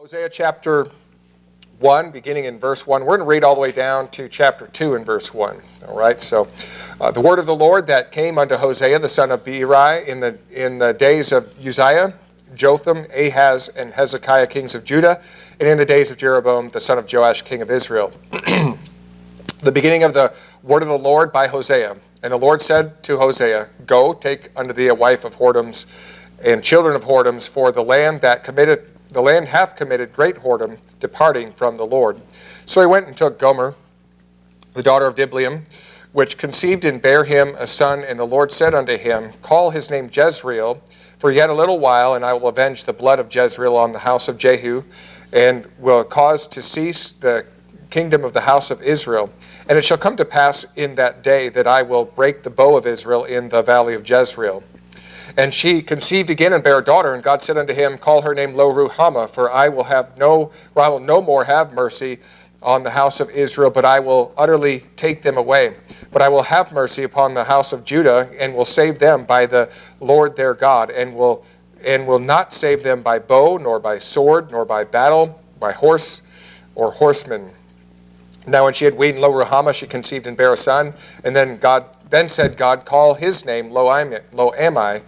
Hosea chapter 1, beginning in verse 1. We're going to read all the way down to chapter 2 and verse 1. All right, so the word of the Lord that came unto Hosea, the son of Beeri, in the days of Uzziah, Jotham, Ahaz, and Hezekiah, kings of Judah, and in the days of Jeroboam, the son of Joash, king of Israel. The beginning of the word of the Lord by Hosea. And the Lord said to Hosea, Go, take unto thee a wife of whoredoms and children of whoredoms, for the land hath committed great whoredom, departing from the Lord. So he went and took Gomer, the daughter of Diblaim, which conceived and bare him a son. And the Lord said unto him, Call his name Jezreel, for yet a little while, and I will avenge the blood of Jezreel on the house of Jehu, and will cause to cease the kingdom of the house of Israel. And it shall come to pass in that day that I will break the bow of Israel in the valley of Jezreel. And she conceived again and bare a daughter, and God said unto him, Call her name Lo-Ruhamah, for I will no more have mercy on the house of Israel, but I will utterly take them away. But I will have mercy upon the house of Judah, and will save them by the Lord their God, and will not save them by bow, nor by sword, nor by battle, by horse or horseman. Now when she had weaned Lo-Ruhamah, she conceived and bare a son. And then said God, Call his name Lo-Ammi,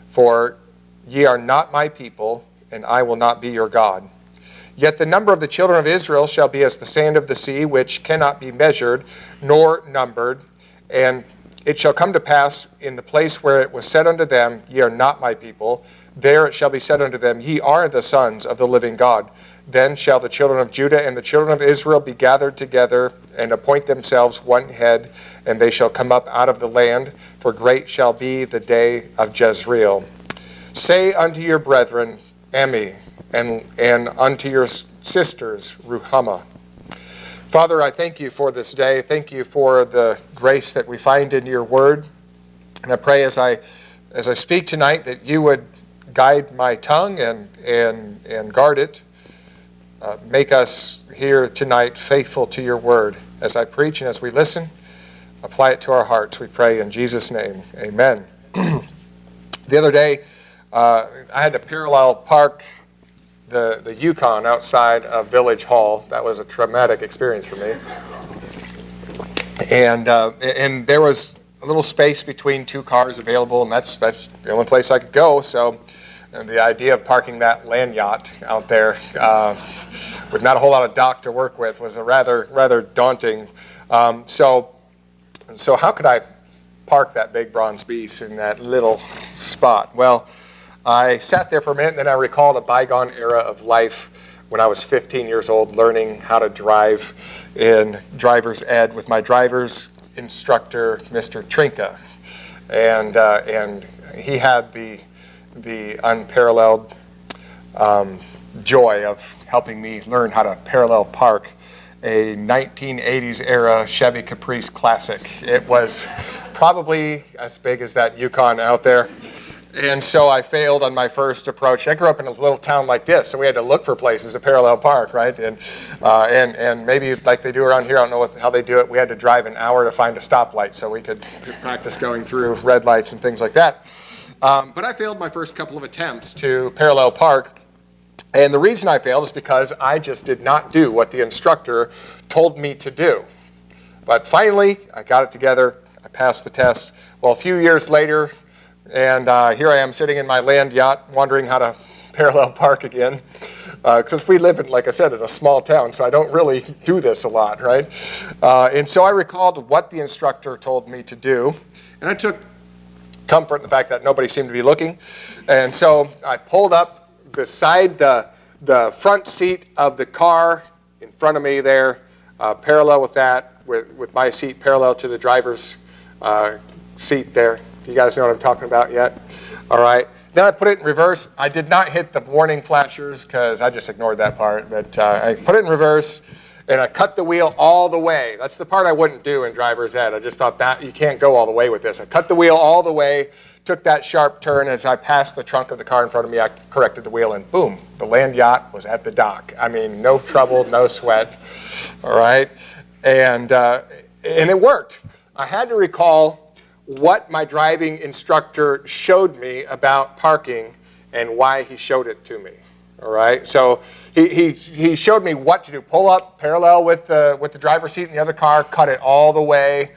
for ye are not my people, and I will not be your God. Yet the number of the children of Israel shall be as the sand of the sea, which cannot be measured nor numbered. And it shall come to pass in the place where it was said unto them, Ye are not my people, there it shall be said unto them, Ye are the sons of the living God. Then shall the children of Judah and the children of Israel be gathered together, and appoint themselves one head, and they shall come up out of the land, for great shall be the day of Jezreel. Say unto your brethren, Ammi, and unto your sisters, Ruhamah. Father, I thank you for this day. Thank you for the grace that we find in your word. And I pray as I speak tonight that you would guide my tongue and guard it. Make us here tonight faithful to your word. As I preach and as we listen, apply it to our hearts, we pray in Jesus' name. Amen. The other day, I had to parallel park the Yukon outside of Village Hall. That was a traumatic experience for me. And there was a little space between two cars available, and that's the only place I could go. So the idea of parking that land yacht out there with not a whole lot of dock to work with was a rather daunting. So how could I park that big bronze beast in that little spot? Well, I sat there for a minute, and then I recalled a bygone era of life when I was 15 years old, learning how to drive in driver's ed with my driver's instructor, Mr. Trinka, and he had the unparalleled joy of helping me learn how to parallel park a 1980s era Chevy Caprice Classic. It was probably as big as that Yukon out there. And so I failed on my first approach. I grew up in a little town like this, so we had to look for places to parallel park, right? And maybe like they do around here, I don't know how they do it, we had to drive an hour to find a stoplight so we could practice going through red lights and things like that. But I failed my first couple of attempts to parallel park. And the reason I failed is because I just did not do what the instructor told me to do. But finally, I got it together. I passed the test. Well, a few years later, and here I am sitting in my land yacht, wondering how to parallel park again. Because we live in, like I said, in a small town, so I don't really do this a lot, right? And so I recalled what the instructor told me to do. And I took comfort in the fact that nobody seemed to be looking. And so I pulled up beside the front seat of the car in front of me there, parallel with that, with my seat parallel to the driver's seat there. Do you guys know what I'm talking about yet? All right. Then I put it in reverse. I did not hit the warning flashers because I just ignored that part. But I put it in reverse, and I cut the wheel all the way. That's the part I wouldn't do in driver's ed. I just thought that you can't go all the way with this. I cut the wheel all the way, took that sharp turn. As I passed the trunk of the car in front of me, I corrected the wheel, and boom, the land yacht was at the dock. I mean, no trouble, no sweat. All right. And it worked. I had to recall what my driving instructor showed me about parking and why he showed it to me. All right, so he showed me what to do. Pull up parallel with the driver's seat in the other car, cut it all the way.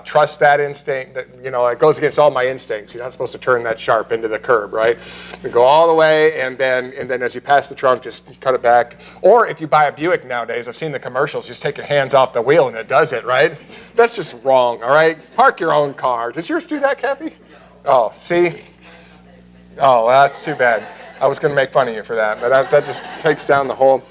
Trust that instinct. That, it goes against all my instincts. You're not supposed to turn that sharp into the curb, right? You go all the way, and then as you pass the trunk, just cut it back. Or if you buy a Buick nowadays, I've seen the commercials. Just take your hands off the wheel, and it does it, right? That's just wrong. All right, park your own car. Does yours do that, Kathy? Oh, see. Oh, that's too bad. I was going to make fun of you for that, but that just takes down the whole.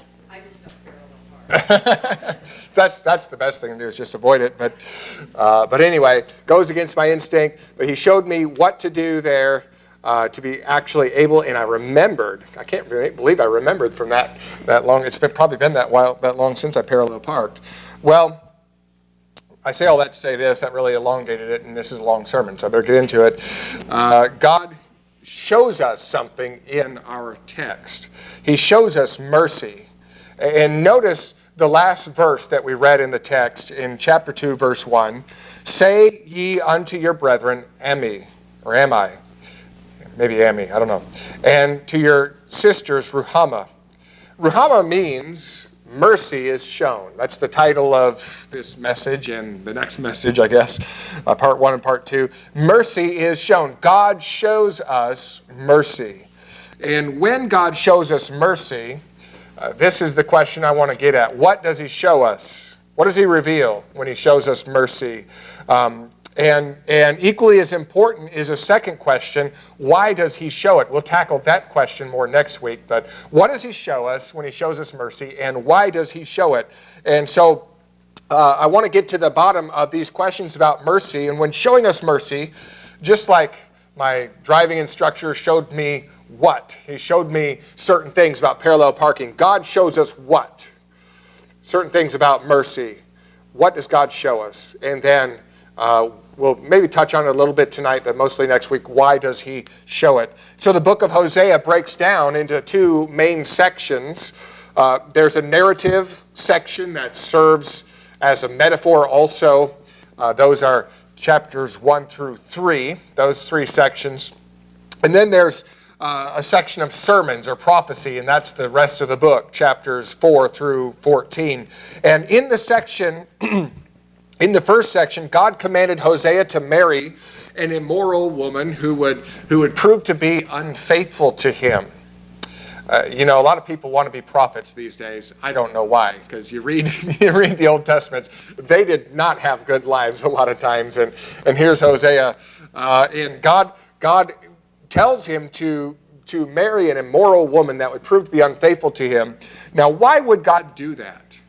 That's the best thing to do is just avoid it. But anyway, goes against my instinct. But he showed me what to do there to be actually able, and I remembered. I can't believe I remembered from that long. It's probably been that long since I parallel parked. Well, I say all that to say this. That really elongated it, and this is a long sermon, so I better get into it. God shows us something in our text. He shows us mercy. And notice the last verse that we read in the text in chapter 2, verse 1. Say ye unto your brethren, Emmi, or am I? Maybe Emmi, I don't know. And to your sisters, Ruhama. Ruhama means mercy is shown. That's the title of this message and the next message, I guess, part 1 and part 2. Mercy is shown. God shows us mercy. And when God shows us mercy, this is the question I want to get at. What does he show us? What does he reveal when he shows us mercy? And equally as important is a second question. Why does he show it? We'll tackle that question more next week. But what does he show us when he shows us mercy? And why does he show it? And so I want to get to the bottom of these questions about mercy. And when showing us mercy, just like my driving instructor showed me what? He showed me certain things about parallel parking. God shows us what? Certain things about mercy. What does God show us? And then we'll maybe touch on it a little bit tonight, but mostly next week. Why does he show it? So the book of Hosea breaks down into two main sections. There's a narrative section that serves as a metaphor also. Those are chapters 1 through 3, those three sections. And then there's a section of sermons or prophecy, and that's the rest of the book, chapters 4 through 14. And in the section, in the first section, God commanded Hosea to marry an immoral woman who would prove to be unfaithful to him. A lot of people want to be prophets these days. I don't know why, because you read the Old Testament, they did not have good lives a lot of times. And here's Hosea, and God tells him to marry an immoral woman that would prove to be unfaithful to him. Now, why would God do that?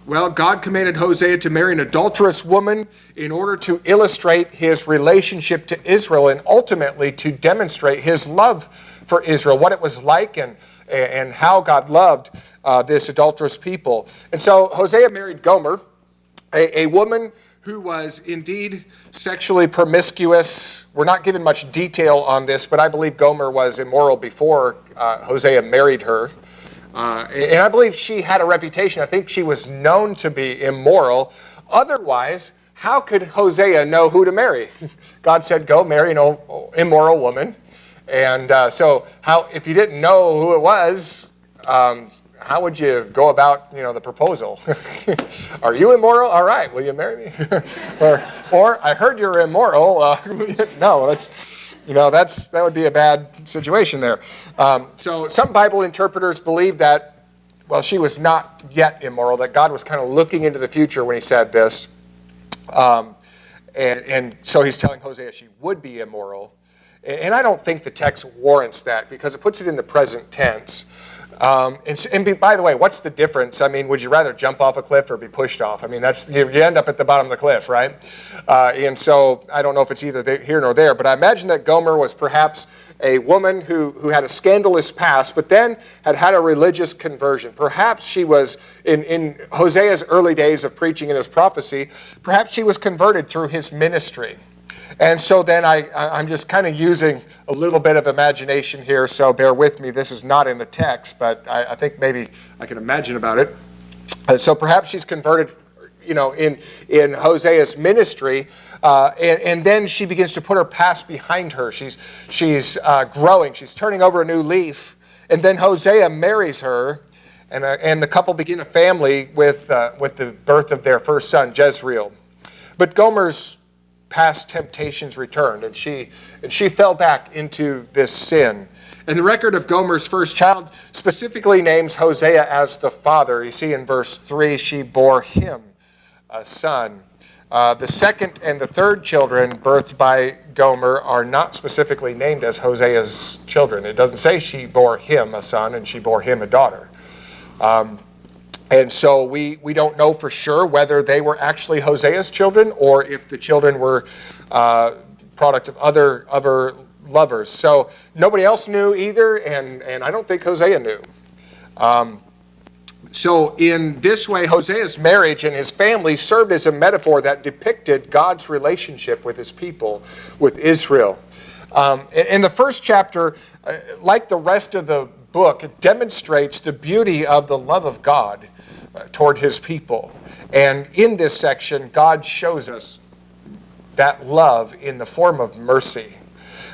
Well, God commanded Hosea to marry an adulterous woman in order to illustrate his relationship to Israel and ultimately to demonstrate his love for Israel, what it was like and how God loved this adulterous people. And so Hosea married Gomer, a woman who was indeed sexually promiscuous. We're not given much detail on this, but I believe Gomer was immoral before Hosea married her. And I believe she had a reputation. I think she was known to be immoral. Otherwise, how could Hosea know who to marry? God said, go marry an immoral woman. And so if you didn't know who it was, how would you go about, the proposal? Are you immoral? All right, will you marry me? or I heard you're immoral. No, that would be a bad situation there. So some Bible interpreters believe that, she was not yet immoral, that God was kind of looking into the future when he said this. And so he's telling Hosea she would be immoral. And I don't think the text warrants that because it puts it in the present tense. And by the way, what's the difference? Would you rather jump off a cliff or be pushed off? You end up at the bottom of the cliff, right? And so I don't know if it's either here nor there, but I imagine that Gomer was perhaps a woman who had a scandalous past, but then had a religious conversion. Perhaps she was, in Hosea's early days of preaching and his prophecy, perhaps she was converted through his ministry. And so then I'm just kind of using a little bit of imagination here, so bear with me. This is not in the text, but I think maybe I can imagine about it. So perhaps she's converted, in Hosea's ministry, and then she begins to put her past behind her. She's growing. She's turning over a new leaf. And then Hosea marries her, and the couple begin a family with the birth of their first son, Jezreel. But Gomer's past temptations returned, and she fell back into this sin. And the record of Gomer's first child specifically names Hosea as the father. You see in verse 3, she bore him a son. The second and the third children birthed by Gomer are not specifically named as Hosea's children. It doesn't say she bore him a son and she bore him a daughter. And so we don't know for sure whether they were actually Hosea's children or if the children were product of other lovers. So nobody else knew either, and I don't think Hosea knew. So in this way, Hosea's marriage and his family served as a metaphor that depicted God's relationship with his people, with Israel. In the first chapter, like the rest of the book, it demonstrates the beauty of the love of God toward his people. And in this section, God shows us that love in the form of mercy.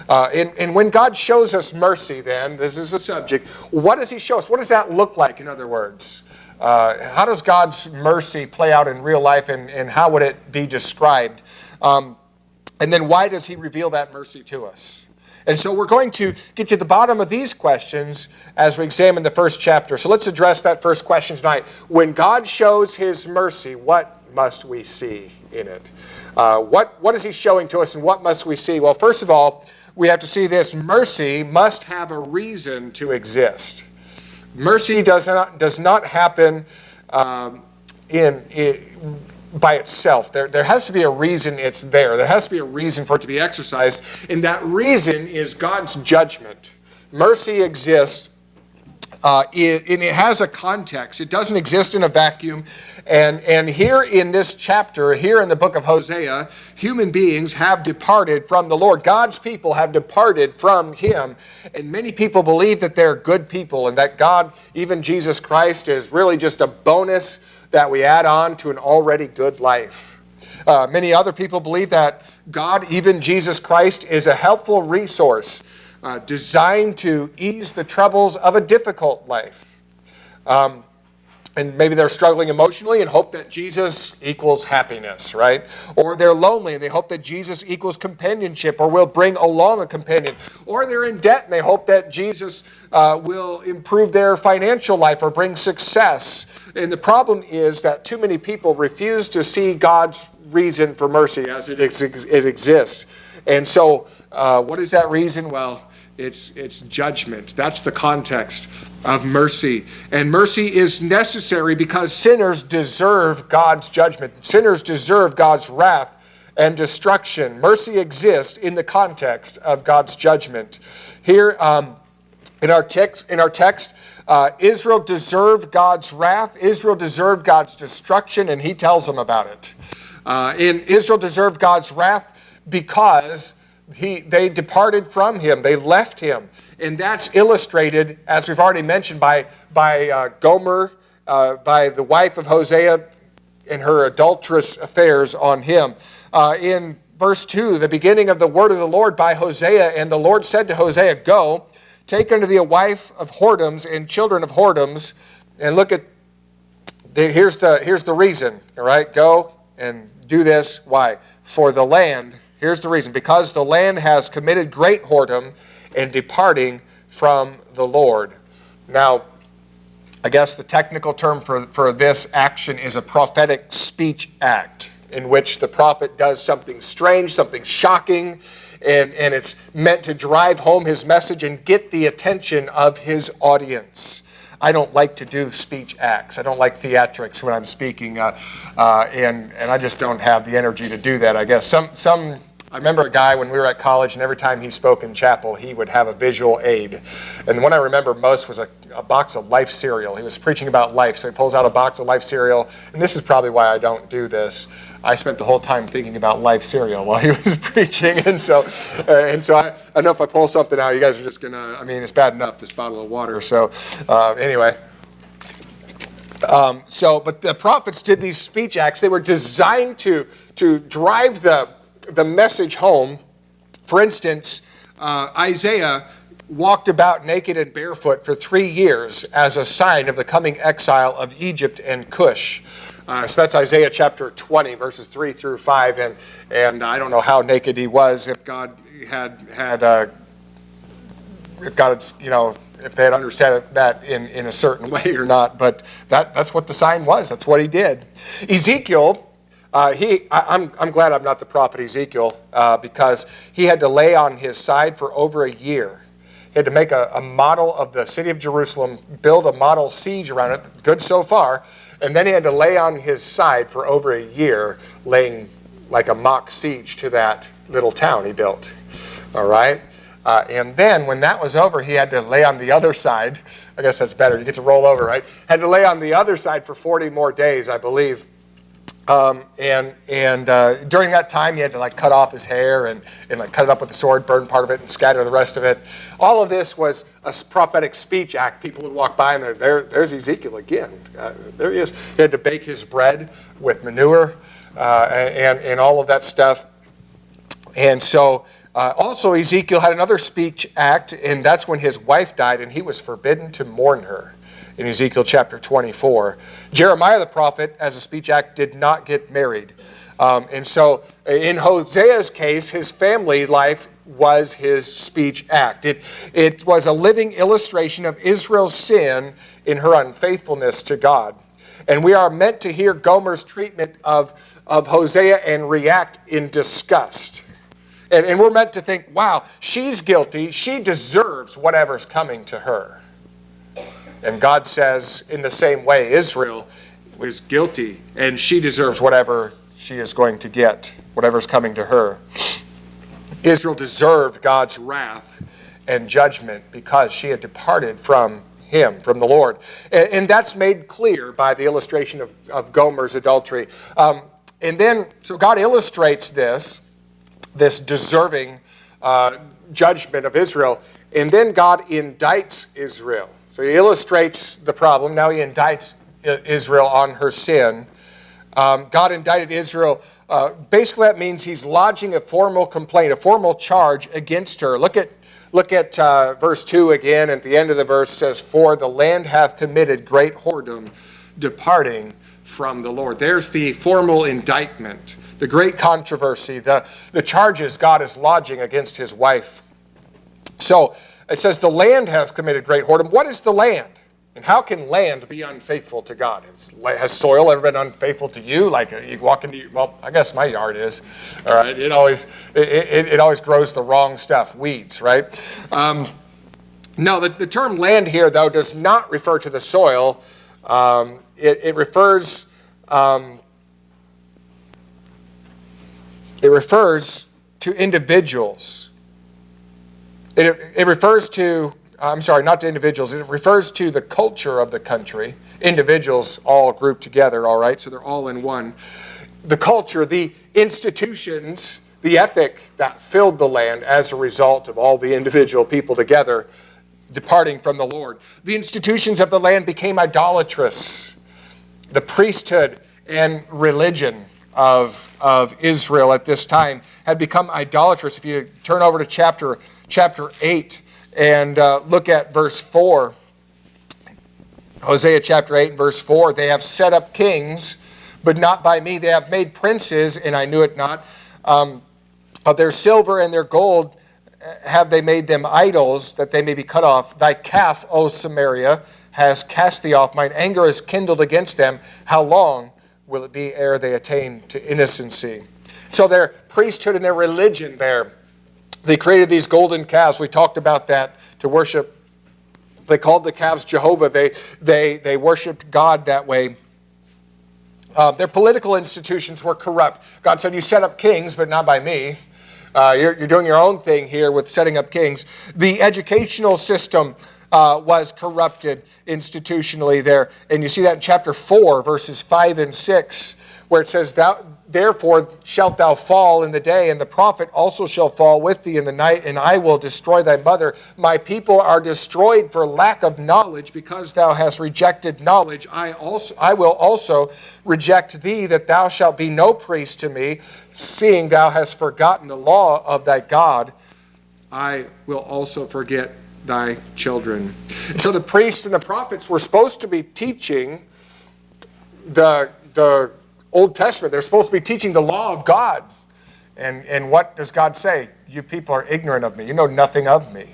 And when God shows us mercy, then, this is the subject, what does he show us? What does that look like, in other words? How does God's mercy play out in real life, and how would it be described? And then why does he reveal that mercy to us? And so we're going to get to the bottom of these questions as we examine the first chapter. So let's address that first question tonight. When God shows his mercy, what must we see in it? What is he showing to us, and what must we see? Well, first of all, we have to see this. Mercy must have a reason to exist. Mercy does not happen by itself. There has to be a reason it's there. There has to be a reason for it to be exercised, and that reason is God's judgment. Mercy exists, and it has a context. It doesn't exist in a vacuum. And here in this chapter, here in the book of Hosea, human beings have departed from the Lord. God's people have departed from him. And many people believe that they're good people and that God, even Jesus Christ, is really just a bonus that we add on to an already good life. Many other people believe that God, even Jesus Christ, is a helpful resource designed to ease the troubles of a difficult life. And maybe they're struggling emotionally and hope that Jesus equals happiness, right? Or they're lonely and they hope that Jesus equals companionship or will bring along a companion. Or they're in debt and they hope that Jesus will improve their financial life or bring success. And the problem is that too many people refuse to see God's reason for mercy as it exists. And so what is that reason? Well, it's judgment. That's the context of mercy. And mercy is necessary because sinners deserve God's judgment. Sinners deserve God's wrath and destruction. Mercy exists in the context of God's judgment. Here in our text, Israel deserved God's wrath. Israel deserved God's destruction, and he tells them about it. And Israel deserved God's wrath because they departed from him. They left him. And that's illustrated, as we've already mentioned, by Gomer, by the wife of Hosea and her adulterous affairs on him. In verse 2, the beginning of the word of the Lord by Hosea, and the Lord said to Hosea, "Go, take unto thee a wife of whoredoms and children of whoredoms." And look at, here's the reason, all right? Go and do this. Why? For the land. Here's the reason. Because the land has committed great whoredom and departing from the Lord. Now, I guess the technical term for this action is a prophetic speech act, in which the prophet does something strange, something shocking, and it's meant to drive home his message and get the attention of his audience. I don't like to do speech acts. I don't like theatrics when I'm speaking, and I just don't have the energy to do that, I guess. I remember a guy when we were at college, and every time he spoke in chapel, he would have a visual aid. And the one I remember most was a box of Life cereal. He was preaching about life, so he pulls out a box of Life cereal. And this is probably why I don't do this. I spent the whole time thinking about Life cereal while he was preaching. And so I know if I pull something out, you guys are just going to, it's bad enough, this bottle of water. So anyway. But the prophets did these speech acts. They were designed to drive the message home. For instance, Isaiah walked about naked and barefoot for 3 years as a sign of the coming exile of Egypt and Cush. So that's Isaiah chapter 20, verses 3 through 5. And I don't know how naked he was, if God if they had understood that in a certain way or not. But that's what the sign was. That's what he did. Ezekiel, I'm glad I'm not the prophet Ezekiel, because he had to lay on his side for over a year. He had to make a model of the city of Jerusalem, build a model siege around it. Good so far. And then he had to lay on his side for over a year, laying like a mock siege to that little town he built. All right? And then when that was over, he had to lay on the other side. I guess that's better. You get to roll over, right? Had to lay on the other side for 40 more days, I believe. And during that time, he had to cut off his hair and cut it up with the sword, burn part of it, and scatter the rest of it. All of this was a prophetic speech act. People would walk by, and there's Ezekiel again. There he is. He had to bake his bread with manure and all of that stuff. And so also Ezekiel had another speech act, and that's when his wife died, and he was forbidden to mourn her. In Ezekiel chapter 24. Jeremiah the prophet, as a speech act, did not get married. And so in Hosea's case, his family life was his speech act. It was a living illustration of Israel's sin in her unfaithfulness to God. And we are meant to hear Gomer's treatment of Hosea and react in disgust. And we're meant to think, wow, she's guilty. She deserves whatever's coming to her. And God says, in the same way, Israel was guilty, and she deserves whatever she is going to get, whatever's coming to her. Israel deserved God's wrath and judgment because she had departed from him, from the Lord. And that's made clear by the illustration of Gomer's adultery. And then, so God illustrates this deserving judgment of Israel, and then God indicts Israel. So he illustrates the problem. Now he indicts Israel on her sin. God indicted Israel. Basically, that means he's lodging a formal complaint, a formal charge against her. Look at verse 2 again. At the end of the verse says, "For the land hath committed great whoredom, departing from the Lord." There's the formal indictment, the great controversy, the charges God is lodging against his wife. So it says the land has committed great whoredom. What is the land? And how can land be unfaithful to God? Has soil ever been unfaithful to you? Like you walk into, well, I guess my yard is. All right, it always grows the wrong stuff, weeds, right? No, the term land here though does not refer to the soil. It refers to individuals. It refers to, I'm sorry, not to individuals. It refers to the culture of the country. Individuals all grouped together, all right? So they're all in one. The culture, the institutions, the ethic that filled the land as a result of all the individual people together departing from the Lord. The institutions of the land became idolatrous. The priesthood and religion of Israel at this time had become idolatrous. If you turn over to chapter 8 and look at verse 4. Hosea chapter 8 and verse 4. "They have set up kings, but not by me. They have made princes, and I knew it not. Of their silver and their gold have they made them idols, that they may be cut off. Thy calf, O Samaria, has cast thee off. Mine anger is kindled against them. How long will it be ere they attain to innocency?" So their priesthood and their religion there, they created these golden calves. We talked about that to worship. They called the calves Jehovah. They worshiped God that way. Their political institutions were corrupt. God said, "You set up kings, but not by me." You're doing your own thing here with setting up kings. The educational system was corrupted institutionally there. And you see that in chapter 4, verses 5 and 6, where it says, "Therefore shalt thou fall in the day, and the prophet also shall fall with thee in the night, and I will destroy thy mother. My people are destroyed for lack of knowledge, because thou hast rejected knowledge. I will also reject thee, that thou shalt be no priest to me, seeing thou hast forgotten the law of thy God. I will also forget thy children. And so the priests and the prophets were supposed to be teaching the Old Testament. They're supposed to be teaching the law of God. And what does God say? You people are ignorant of me. You know nothing of me.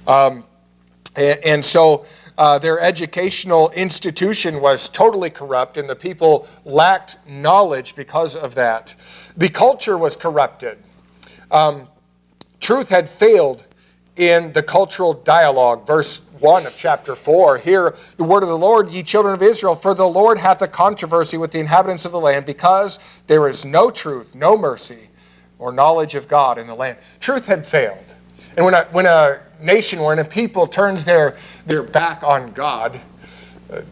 And so their educational institution was totally corrupt, and the people lacked knowledge because of that. The culture was corrupted. Truth had failed in the cultural dialogue. Verse 1 of chapter 4, hear the word of the Lord, ye children of Israel, for the Lord hath a controversy with the inhabitants of the land, because there is no truth, no mercy, or knowledge of God in the land. Truth had failed. And when a nation, when a people turns their back on God,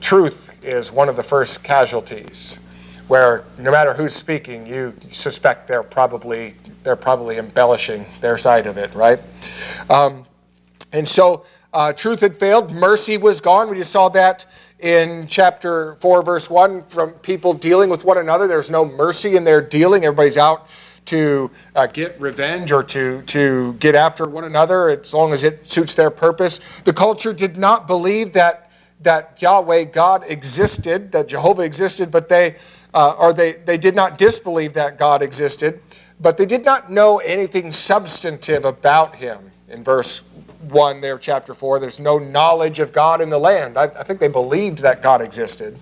truth is one of the first casualties, where no matter who's speaking, you suspect they're probably embellishing their side of it, right? And so truth had failed. Mercy was gone. We just saw that in chapter 4, verse 1, from people dealing with one another. There's no mercy in their dealing. Everybody's out to get revenge or to get after one another as long as it suits their purpose. The culture did not believe that Yahweh, God, existed, that Jehovah existed, but they did not disbelieve that God existed, but they did not know anything substantive about him. In verse 1 there, chapter 4, there's no knowledge of God in the land. I think they believed that God existed,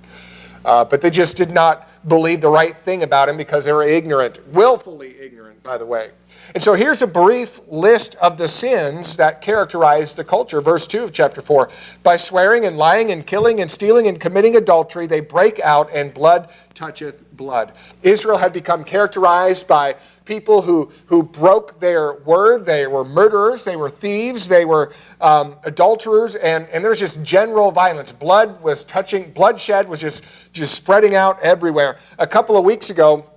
but they just did not believe the right thing about him because they were ignorant, willfully ignorant, by the way. And so here's a brief list of the sins that characterize the culture. Verse 2 of chapter 4, by swearing and lying and killing and stealing and committing adultery, they break out, and blood toucheth blood. Israel had become characterized by people who broke their word. They were murderers, they were thieves, they were adulterers, and there's just general violence. Bloodshed was just spreading out everywhere. A couple of weeks ago,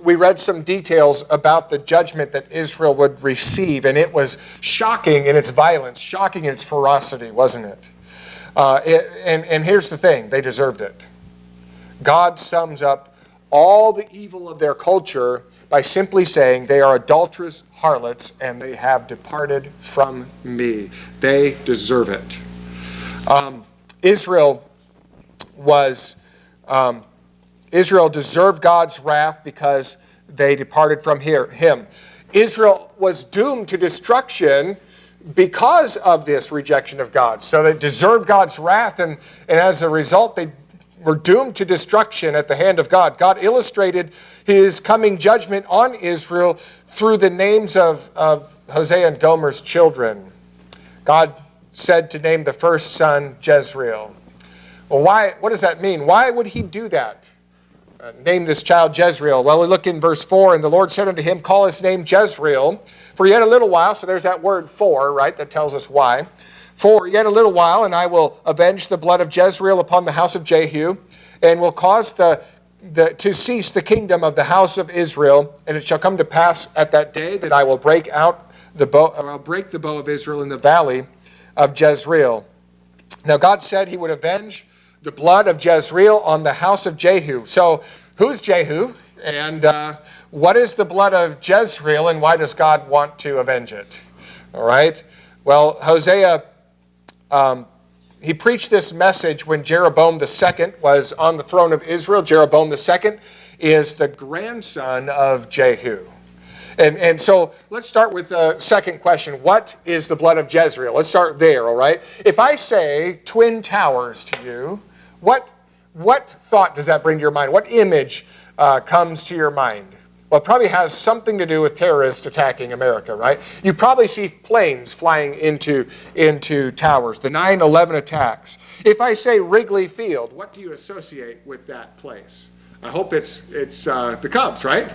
we read some details about the judgment that Israel would receive, and it was shocking in its violence, shocking in its ferocity, wasn't it? And here's the thing, they deserved it. God sums up all the evil of their culture by simply saying they are adulterous harlots and they have departed from me. They deserve it. Israel deserved God's wrath because they departed from him. Israel was doomed to destruction because of this rejection of God. So they deserved God's wrath, and as a result, they were doomed to destruction at the hand of God. God illustrated his coming judgment on Israel through the names of Hosea and Gomer's children. God said to name the first son Jezreel. Well, what does that mean? Why would he do that? Name this child Jezreel. Well, we look in verse 4, and the Lord said unto him, call his name Jezreel, for yet a little while, so there's that word for, right, that tells us why. For yet a little while, and I will avenge the blood of Jezreel upon the house of Jehu, and will cause to cease the kingdom of the house of Israel. And it shall come to pass at that day that I will break the bow of Israel in the valley of Jezreel. Now God said he would avenge the blood of Jezreel on the house of Jehu. So who's Jehu? And what is the blood of Jezreel, and why does God want to avenge it? All right. Well, Hosea, he preached this message when Jeroboam II was on the throne of Israel. Jeroboam II is the grandson of Jehu. And so let's start with the second question. What is the blood of Jezreel? Let's start there, all right? If I say Twin Towers to you, what thought does that bring to your mind? What image comes to your mind? Well, it probably has something to do with terrorists attacking America, right? You probably see planes flying into towers, the 9/11 attacks. If I say Wrigley Field, what do you associate with that place? I hope it's the Cubs, right?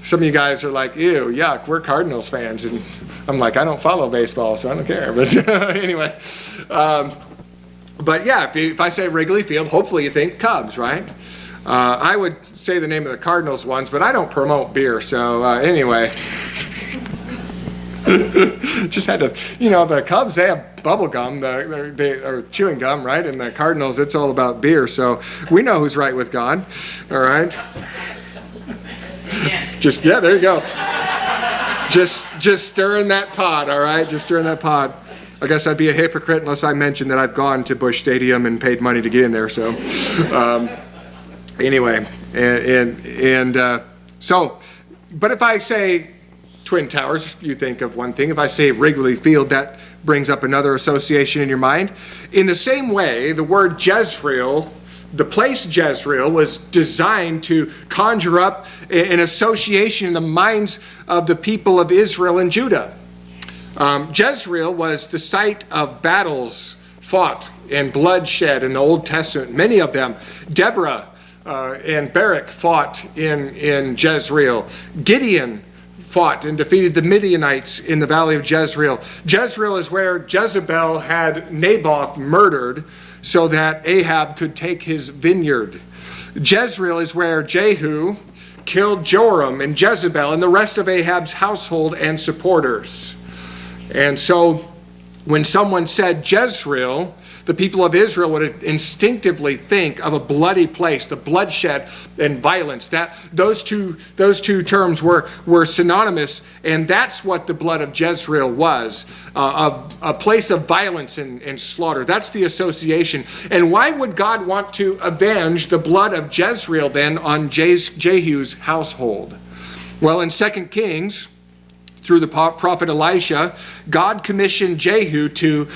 Some of you guys are like, ew, yuck, we're Cardinals fans. And I'm like, I don't follow baseball, so I don't care. But anyway, but yeah, if I say Wrigley Field, hopefully you think Cubs, right? I would say the name of the Cardinals ones, but I don't promote beer, so anyway. Just had to, the Cubs, they have bubble gum, or chewing gum, right? And the Cardinals, it's all about beer, so we know who's right with God, all right? Yeah, there you go. Just stirring that pot, all right? Just stirring that pot. I guess I'd be a hypocrite unless I mentioned that I've gone to Busch Stadium and paid money to get in there. So, anyway, but if I say Twin Towers, you think of one thing. If I say Wrigley Field, that brings up another association in your mind. In the same way, the word Jezreel, the place Jezreel, was designed to conjure up an association in the minds of the people of Israel and Judah. Jezreel was the site of battles fought and bloodshed in the Old Testament. Many of them. Deborah and Barak fought in Jezreel. Gideon fought and defeated the Midianites in the valley of Jezreel. Jezreel is where Jezebel had Naboth murdered so that Ahab could take his vineyard. Jezreel is where Jehu killed Joram and Jezebel and the rest of Ahab's household and supporters. And so when someone said Jezreel, the people of Israel would instinctively think of a bloody place, the bloodshed and violence. Those two terms were synonymous, and that's what the blood of Jezreel was, a place of violence and slaughter. That's the association. And why would God want to avenge the blood of Jezreel then on Jehu's household? Well, in 2 Kings, through the prophet Elisha, God commissioned Jehu to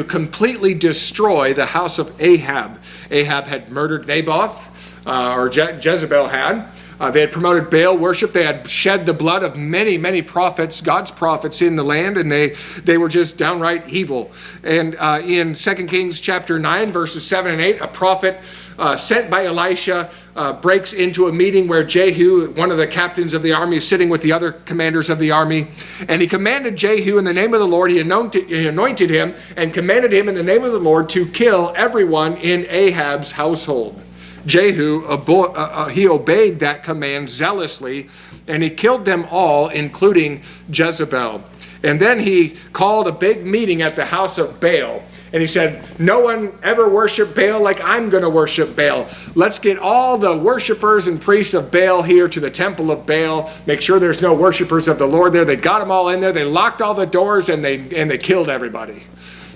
completely destroy the house of Ahab. Ahab had murdered Naboth, or Jezebel had. They had promoted Baal worship. They had shed the blood of many, many prophets, God's prophets in the land, and they were just downright evil. And in 2 Kings chapter 9, verses 7 and 8, a prophet sent by Elisha breaks into a meeting where Jehu, one of the captains of the army, is sitting with the other commanders of the army. And he commanded Jehu in the name of the Lord, he anointed him and commanded him in the name of the Lord to kill everyone in Ahab's household. Jehu, he obeyed that command zealously, and he killed them all, including Jezebel. And then he called a big meeting at the house of Baal. And he said, no one ever worshiped Baal like I'm going to worship Baal. Let's get all the worshipers and priests of Baal here to the temple of Baal. Make sure there's no worshipers of the Lord there. They got them all in there. They locked all the doors, and they killed everybody.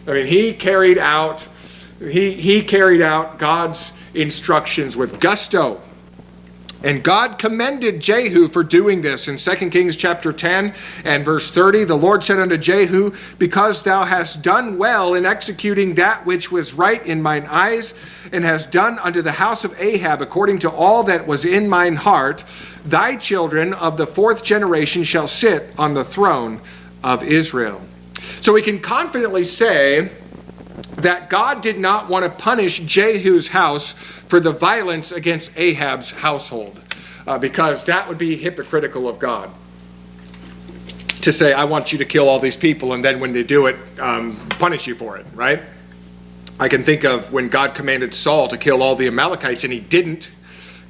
I mean, he carried out God's instructions with gusto. And God commended Jehu for doing this. In 2 Kings chapter 10 and verse 30, the Lord said unto Jehu, because thou hast done well in executing that which was right in mine eyes, and hast done unto the house of Ahab according to all that was in mine heart, thy children of the 4th generation shall sit on the throne of Israel. So we can confidently say that God did not want to punish Jehu's house for the violence against Ahab's household, because that would be hypocritical of God to say, I want you to kill all these people, and then when they do it, punish you for it, right? I can think of when God commanded Saul to kill all the Amalekites, and he didn't.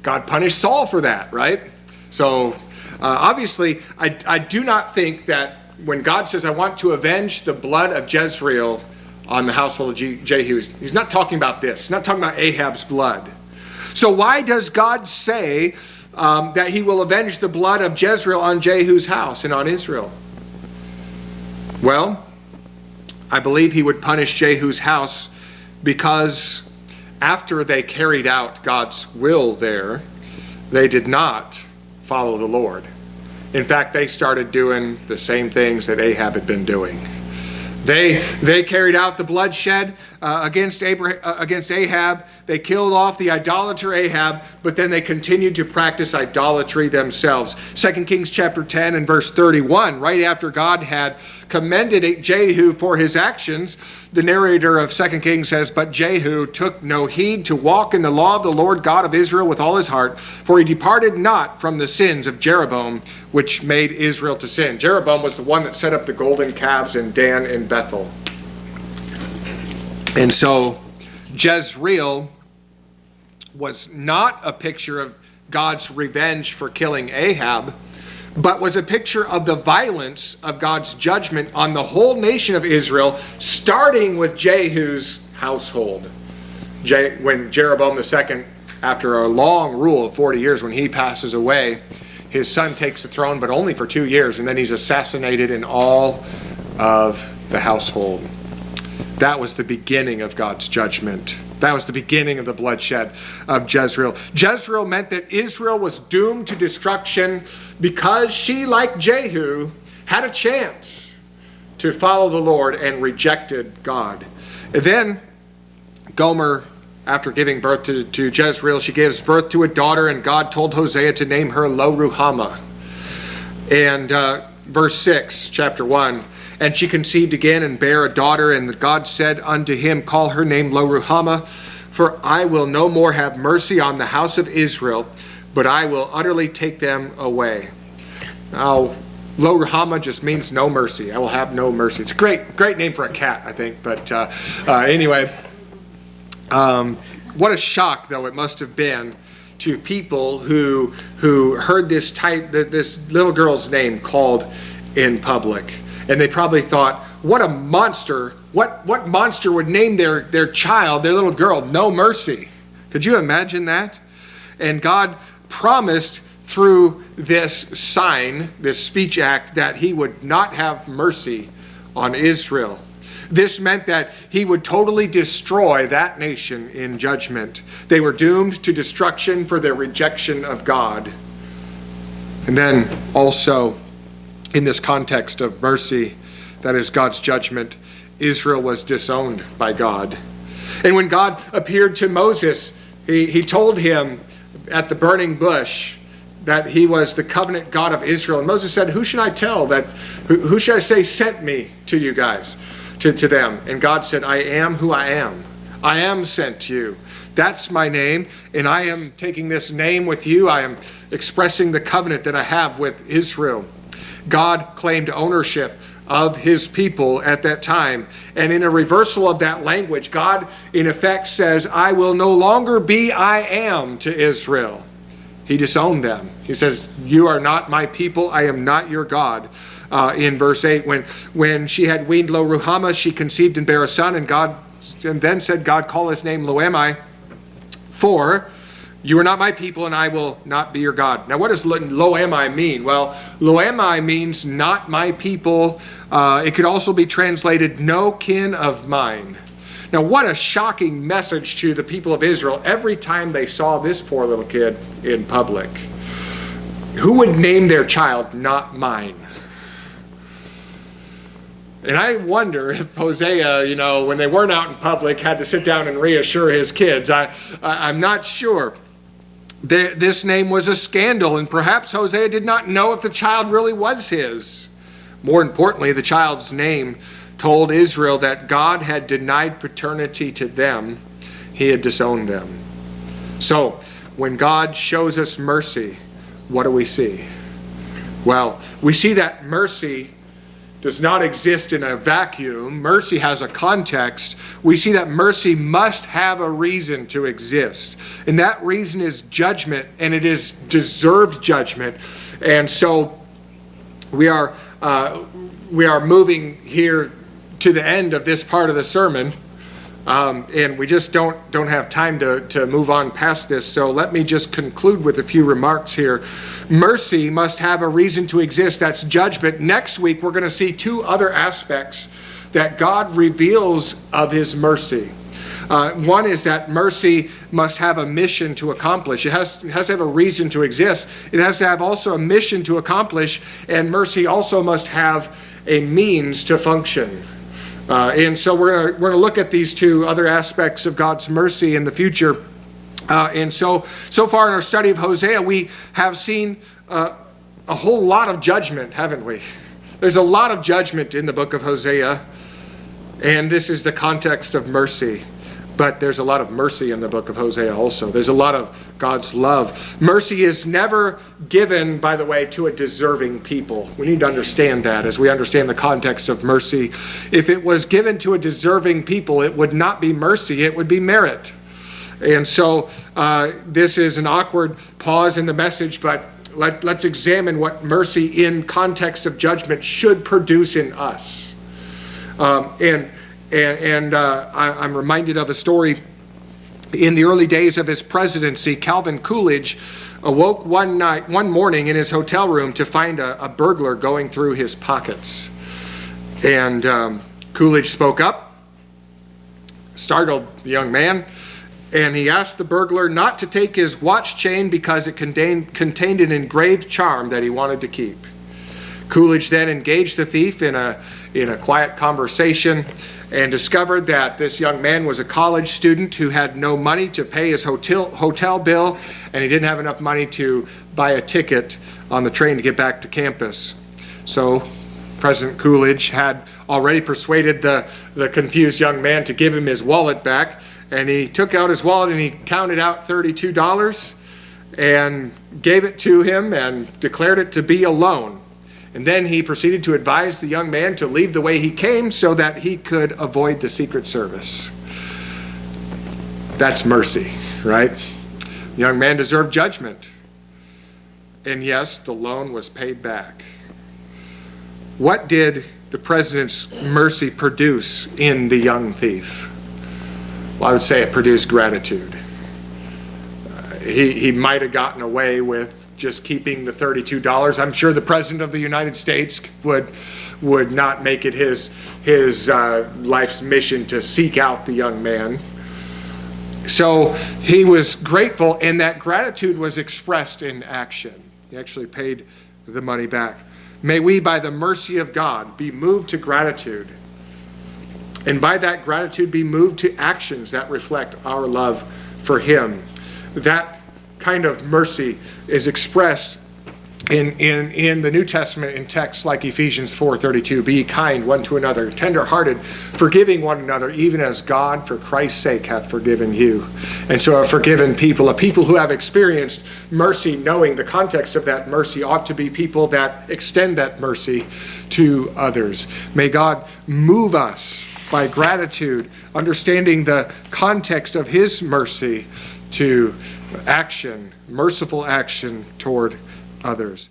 God punished Saul for that, right? So obviously, I do not think that when God says, I want to avenge the blood of Jezreel on the household of Jehu, he's not talking about this. He's not talking about Ahab's blood. So why does God say that he will avenge the blood of Jezreel on Jehu's house and on Israel? Well, I believe he would punish Jehu's house because after they carried out God's will there, they did not follow the Lord. In fact, they started doing the same things that Ahab had been doing. They carried out the bloodshed against Ahab. They killed off the idolater Ahab, but then they continued to practice idolatry themselves. 2 Kings chapter 10 and verse 31, right after God had commended Jehu for his actions, the narrator of 2 Kings says, but Jehu took no heed to walk in the law of the Lord God of Israel with all his heart, for he departed not from the sins of Jeroboam, which made Israel to sin. Jeroboam was the one that set up the golden calves in Dan and Bethel. And so Jezreel was not a picture of God's revenge for killing Ahab, but was a picture of the violence of God's judgment on the whole nation of Israel, starting with Jehu's household. When Jeroboam II, after a long rule of 40 years, when he passes away, his son takes the throne, but only for 2 years, and then he's assassinated in all of the household. That was the beginning of God's judgment. That was the beginning of the bloodshed of Jezreel. Jezreel meant that Israel was doomed to destruction because she, like Jehu, had a chance to follow the Lord and rejected God. And then Gomer, after giving birth to Jezreel, she gives birth to a daughter, and God told Hosea to name her Lo-Ruhamah. And verse 6, chapter 1, and she conceived again and bare a daughter, and God said unto him, call her name Lo-Ruhamah, for I will no more have mercy on the house of Israel, but I will utterly take them away. Now, Lo-Ruhamah just means no mercy. I will have no mercy. It's a great name for a cat, I think. But anyway, what a shock, though, it must have been to people who heard this little girl's name called in public. And they probably thought, what a monster. What monster would name their child, their little girl, No Mercy? Could you imagine that? And God promised through this sign, this speech act, that he would not have mercy on Israel. This meant that he would totally destroy that nation in judgment. They were doomed to destruction for their rejection of God. And then also, in this context of mercy, that is God's judgment, Israel was disowned by God. And when God appeared to Moses, he told him at the burning bush that he was the covenant God of Israel. And Moses said, who should I tell that, who should I say sent me to you guys, to them? And God said, I am who I am. I am sent to you. That's my name, and I am taking this name with you. I am expressing the covenant that I have with Israel. God claimed ownership of his people at that time. And in a reversal of that language, God in effect says, I will no longer be I am to Israel. He disowned them. He says, you are not my people. I am not your God. In verse 8, when she had weaned Lo-Ruhamah, she conceived and bare a son, and then said, God, call his name Lo-Ammi, for you are not my people, and I will not be your God. Now, what does Lo-Ammi mean? Well, Lo-Ammi means not my people. It could also be translated no kin of mine. Now, what a shocking message to the people of Israel every time they saw this poor little kid in public. Who would name their child not mine? And I wonder if Hosea, when they weren't out in public, had to sit down and reassure his kids. I'm not sure. This name was a scandal, and perhaps Hosea did not know if the child really was his. More importantly, the child's name told Israel that God had denied paternity to them. He had disowned them. So, when God shows us mercy, what do we see? Well, we see that mercy does not exist in a vacuum. Mercy has a context. We see that mercy must have a reason to exist. And that reason is judgment, and it is deserved judgment. And so we are moving here to the end of this part of the sermon. And we just don't have time to move on past this. So let me just conclude with a few remarks here. Mercy must have a reason to exist. That's judgment. Next week, we're going to see two other aspects that God reveals of his mercy. One is that mercy must have a mission to accomplish. It has to have a reason to exist. It has to have also a mission to accomplish. And mercy also must have a means to function. And so we're going to look at these two other aspects of God's mercy in the future. And so far in our study of Hosea, we have seen a whole lot of judgment, haven't we? There's a lot of judgment in the book of Hosea, and this is the context of mercy. But there's a lot of mercy in the book of Hosea also. There's a lot of God's love. Mercy is never given, by the way, to a deserving people. We need to understand that as we understand the context of mercy. If it was given to a deserving people, it would not be mercy, it would be merit. And so this is an awkward pause in the message, but let's examine what mercy in context of judgment should produce in us. I'm reminded of a story In the early days of his presidency, Calvin Coolidge awoke one morning in his hotel room to find a burglar going through his pockets. And Coolidge spoke up, startled the young man, and he asked the burglar not to take his watch chain because it contained an engraved charm that he wanted to keep. Coolidge then engaged the thief in a quiet conversation and discovered that this young man was a college student who had no money to pay his hotel bill, and he didn't have enough money to buy a ticket on the train to get back to campus. So President Coolidge had already persuaded the confused young man to give him his wallet back, and he took out his wallet and he counted out $32 and gave it to him and declared it to be a loan. And then he proceeded to advise the young man to leave the way he came so that he could avoid the Secret Service. That's mercy, right? The young man deserved judgment. And yes, the loan was paid back. What did the president's mercy produce in the young thief? Well, I would say it produced gratitude. He might have gotten away with just keeping the $32. I'm sure the President of the United States would not make it his life's mission to seek out the young man. So he was grateful, and that gratitude was expressed in action. He actually paid the money back. May we, by the mercy of God, be moved to gratitude, and by that gratitude be moved to actions that reflect our love for Him. That kind of mercy is expressed in the New Testament in texts like Ephesians 4:32. Be kind one to another, tender-hearted, forgiving one another, even as God for Christ's sake hath forgiven you. And so a forgiven people, a people who have experienced mercy, knowing the context of that mercy, ought to be people that extend that mercy to others. May God move us by gratitude, understanding the context of His mercy, to action, merciful action toward others.